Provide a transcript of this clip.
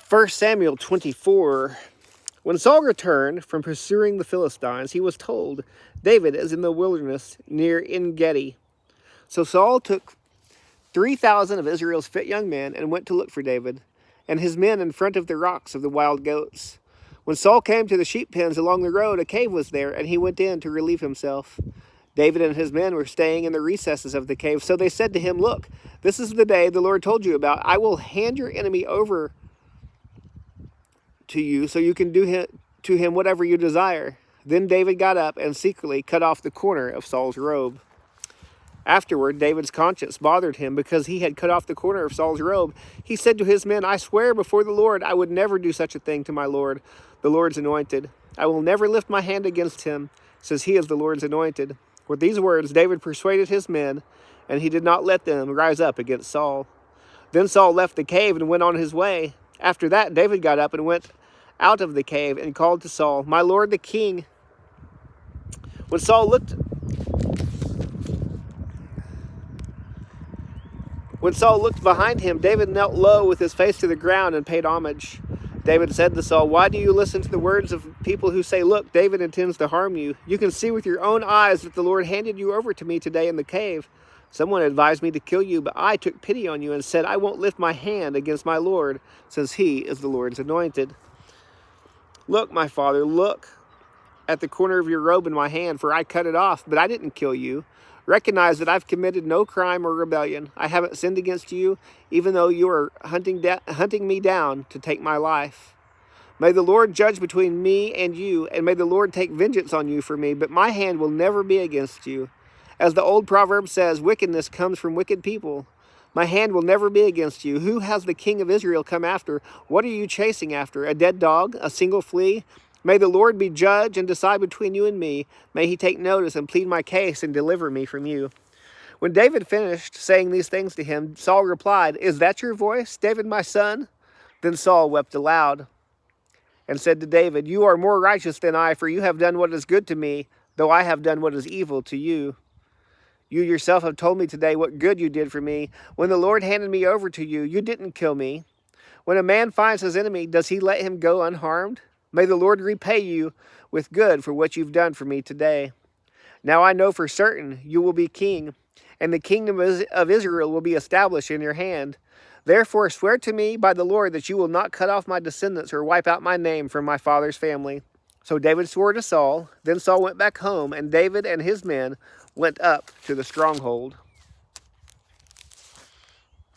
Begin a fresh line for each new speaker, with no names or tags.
1 Samuel 24. When Saul returned from pursuing the Philistines, he was told, David is in the wilderness near En-gedi. So Saul took 3,000 of Israel's fit young men and went to look for David and his men in front of the rocks of the wild goats. When Saul came to the sheep pens along the road, a cave was there, and he went in to relieve himself. David and his men were staying in the recesses of the cave, so they said to him, Look, this is the day the Lord told you about. I will hand your enemy over to you, so you can do to him whatever you desire. Then David got up and secretly cut off the corner of Saul's robe. Afterward, David's conscience bothered him because he had cut off the corner of Saul's robe. He said to his men, I swear before the Lord, I would never do such a thing to my Lord, the Lord's anointed. I will never lift my hand against him, since he is the Lord's anointed. With these words, David persuaded his men, and he did not let them rise up against Saul. Then Saul left the cave and went on his way. After that, David got up and went out of the cave and called to Saul, My Lord the king. When Saul looked behind him, David knelt low with his face to the ground and paid homage. David said to Saul, Why do you listen to the words of people who say, Look, David intends to harm you? You can see with your own eyes that the Lord handed you over to me today in the cave. Someone advised me to kill you, but I took pity on you and said, I won't lift my hand against my Lord, since he is the Lord's anointed. Look, my father, look at the corner of your robe in my hand, for I cut it off, but I didn't kill you. Recognize that I've committed no crime or rebellion. I haven't sinned against you, even though you are hunting me down to take my life. May the Lord judge between me and you, and may the Lord take vengeance on you for me, but my hand will never be against you. As the old proverb says, wickedness comes from wicked people. My hand will never be against you. Who has the king of Israel come after? What are you chasing after? A dead dog? A single flea? May the Lord be judge and decide between you and me. May he take notice and plead my case and deliver me from you. When David finished saying these things to him, Saul replied, Is that your voice, David, my son? Then Saul wept aloud and said to David, You are more righteous than I, for you have done what is good to me, though I have done what is evil to you. You yourself have told me today what good you did for me. When the Lord handed me over to you, you didn't kill me. When a man finds his enemy, does he let him go unharmed? May the Lord repay you with good for what you've done for me today. Now I know for certain you will be king, and the kingdom of Israel will be established in your hand. Therefore swear to me by the Lord that you will not cut off my descendants or wipe out my name from my father's family. So David swore to Saul. Then Saul went back home, and David and his men went up to the stronghold.